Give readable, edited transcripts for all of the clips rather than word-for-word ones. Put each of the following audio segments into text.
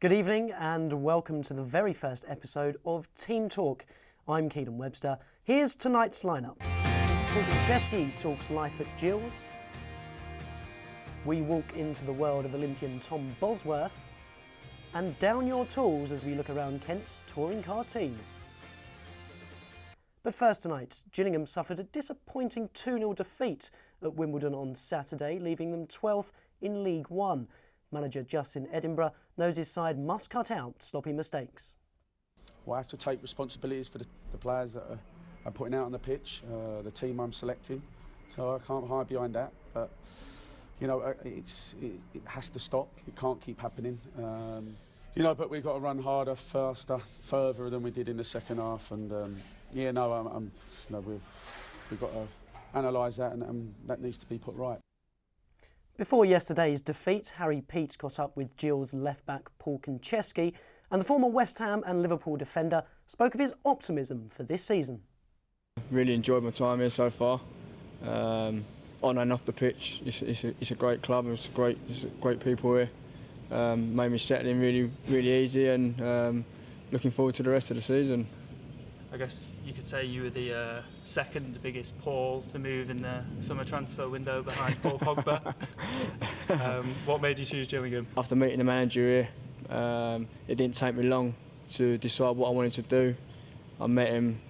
Good evening and welcome to the very first episode of Team Talk. I'm Keelan Webster. Here's tonight's lineup. Paul Konchesky talks life at Gills. We walk into the world of Olympian Tom Bosworth. And down your tools as we look around Kent's touring car team. But first tonight, Gillingham suffered a disappointing 2-0 defeat at Wimbledon on Saturday, leaving them 12th in League One. Manager Justin Edinburgh knows his side must cut out sloppy mistakes. Well, I have to take responsibilities for the players that I'm putting out on the pitch, the team I'm selecting, so I can't hide behind that. But you know, it has to stop. It can't keep happening. You know, but we've got to run harder, faster, further than we did in the second half. And we've got to analyse that, and that needs to be put right. Before yesterday's defeat, Harry Peat caught up with Gills left-back Paul Konchesky, and the former West Ham and Liverpool defender spoke of his optimism for this season. Really enjoyed my time here so far. On and off the pitch, it's a great club. It's great people here. Made me settle in really easy, and looking forward to the rest of the season. I guess you could say you were the second biggest Paul to move in the summer transfer window behind Paul Pogba. What made you choose Gillingham? After meeting the manager here, it didn't take me long to decide what I wanted to do. I met him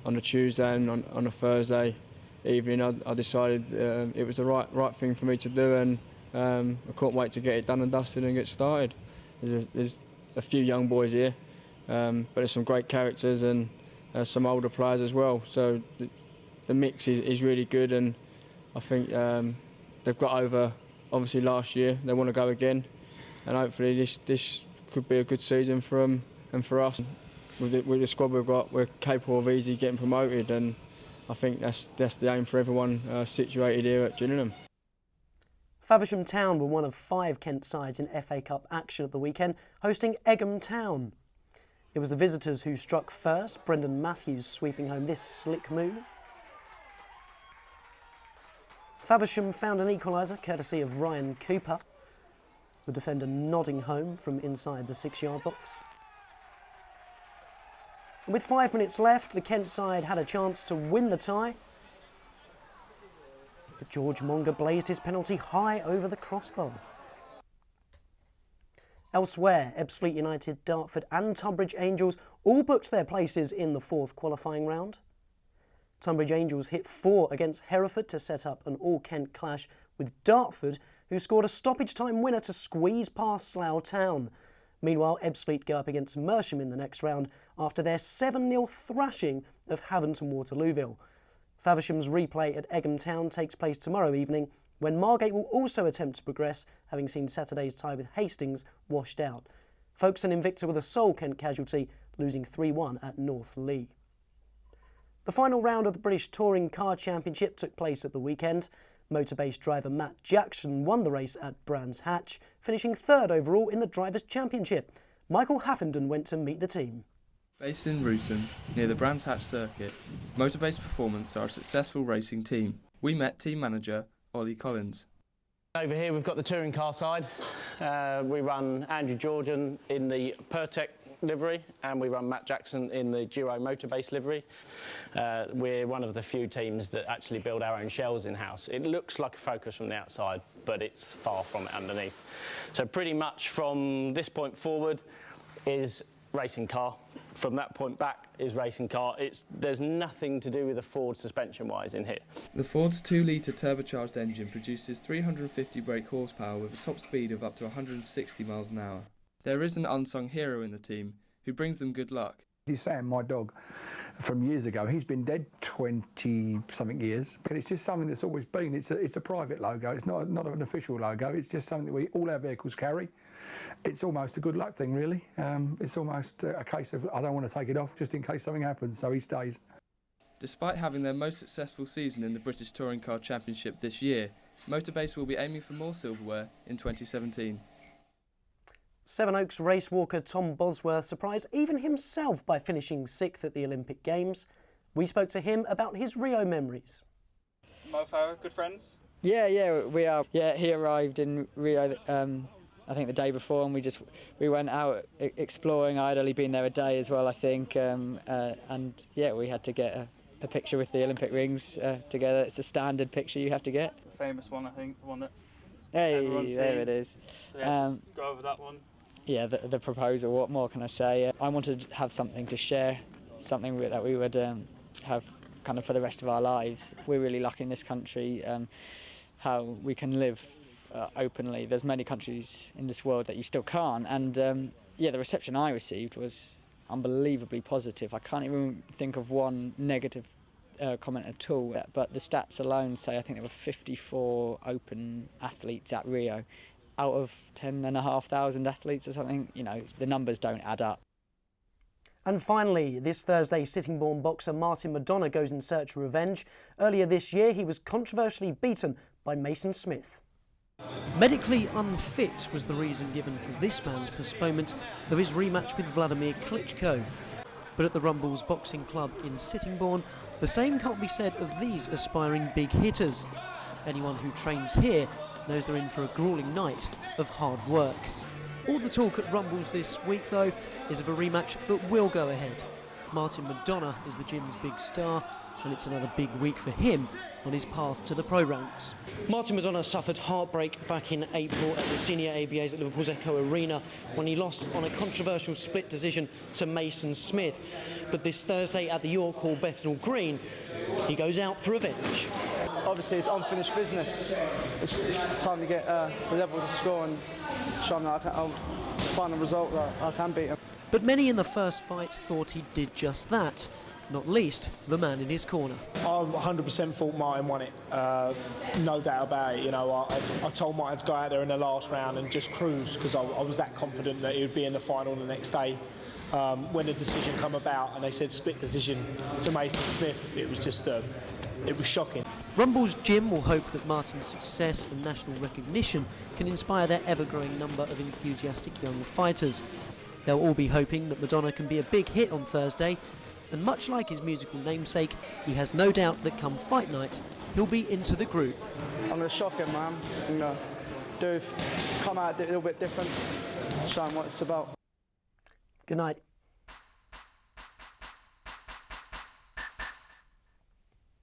on a Tuesday, and on a Thursday evening I decided it was the right thing for me to do, and I couldn't wait to get it done and dusted and get started. There's a few young boys here, but there's some great characters and some older players as well. So the mix is really good, and I think they've got over obviously last year. They want to go again, and hopefully this could be a good season for them and for us. With the squad we've got, we're capable of easily getting promoted, and I think that's the aim for everyone situated here at Gillingham. Faversham Town were one of 5 Kent sides in FA Cup action at the weekend, hosting Egham Town. It was the visitors who struck first, Brendan Matthews sweeping home this slick move. Faversham found an equaliser courtesy of Ryan Cooper, the defender nodding home from inside the 6-yard box. And with 5 minutes left, the Kent side had a chance to win the tie, but George Monger blazed his penalty high over the crossbar. Elsewhere, Ebbsfleet United, Dartford and Tunbridge Angels all booked their places in the 4th qualifying round. Tunbridge Angels hit 4 against Hereford to set up an all-Kent clash with Dartford, who scored a stoppage-time winner to squeeze past Slough Town. Meanwhile, Ebbsfleet go up against Mersham in the next round after their 7-0 thrashing of Havant and Waterlooville. Faversham's replay at Egham Town takes place tomorrow evening, when Margate will also attempt to progress, having seen Saturday's tie with Hastings washed out. Folkestone Invicta with a sole Kent casualty, losing 3-1 at North Lee. The final round of the British Touring Car Championship took place at the weekend. Motorbase driver Matt Jackson won the race at Brands Hatch, finishing 3rd overall in the Drivers' Championship. Michael Haffenden went to meet the team. Based in Ruton, near the Brands Hatch circuit, Motorbase Performance are a successful racing team. We met team manager Ollie Collins. Over here we've got the touring car side. We run Andrew Jordan in the Pertec livery, and we run Matt Jackson in the Duo Motorbase livery. We're one of the few teams that actually build our own shells in-house. It looks like a Focus from the outside, but it's far from it underneath. So pretty much from this point forward is racing car. From that point back is racing car. There's nothing to do with the Ford suspension-wise in here. The Ford's 2-litre turbocharged engine produces 350 brake horsepower with a top speed of up to 160 miles an hour. There is an unsung hero in the team who brings them good luck. He's Sam, my dog, from years ago. He's been dead 20-something years, but it's just something that's always been. It's a private logo. It's not an official logo. It's just something that all our vehicles carry. It's almost a good luck thing, really. It's almost a case of I don't want to take it off just in case something happens, so he stays. Despite having their most successful season in the British Touring Car Championship this year, Motorbase will be aiming for more silverware in 2017. Sevenoaks race walker Tom Bosworth surprised even himself by finishing 6th at the Olympic Games. We spoke to him about his Rio memories. Mo Farah, good friends? Yeah, we are. Yeah, he arrived in Rio I think the day before, and we went out exploring. I'd only been there a day as well, I think, and yeah, we had to get a picture with the Olympic rings together. It's a standard picture you have to get. The famous one, I think, the one that Hey, there it is. So yeah, just go over that one. Yeah, the proposal, what more can I say? I wanted to have something to share, something that we would have kind of for the rest of our lives. We're really lucky in this country how we can live openly. There's many countries in this world that you still can't, and yeah, the reception I received was unbelievably positive. I can't even think of one negative comment at all, but the stats alone say I think there were 54 open athletes at Rio out of 10,500 athletes or something. You know, the numbers don't add up. And finally, this Thursday, Sittingbourne boxer Martin Madonna goes in search of revenge. Earlier this year, he was controversially beaten by Mason Smith. Medically unfit was the reason given for this man's postponement of his rematch with Vladimir Klitschko. But at the Rumbles Boxing Club in Sittingbourne, the same can't be said of these aspiring big hitters. Anyone who trains here knows they're in for a gruelling night of hard work. All the talk at Rumbles this week, though, is of a rematch that will go ahead. Martin Madonna is the gym's big star, and it's another big week for him on his path to the pro ranks. Martin Madonna suffered heartbreak back in April at the senior ABAs at Liverpool's Echo Arena when he lost on a controversial split decision to Mason Smith. But this Thursday at the York Hall Bethnal Green, he goes out for revenge. Obviously it's unfinished business. It's time to get the level of the score and show him that I'll find a result that I can beat him. But many in the first fight thought he did just that, not least the man in his corner. I 100% thought Martin won it, no doubt about it. You know, I told Martin to go out there in the last round and just cruise because I was that confident that he would be in the final the next day. When the decision come about and they said split decision to Mason Smith, it was just it was shocking. Rumble's gym will hope that Martin's success and national recognition can inspire their ever-growing number of enthusiastic young fighters. They'll all be hoping that Madonna can be a big hit on Thursday, and much like his musical namesake, he has no doubt that come fight night, he'll be into the groove. I'm going to shock him, man. I'm going to come out a little bit different, show him what it's about. Good night.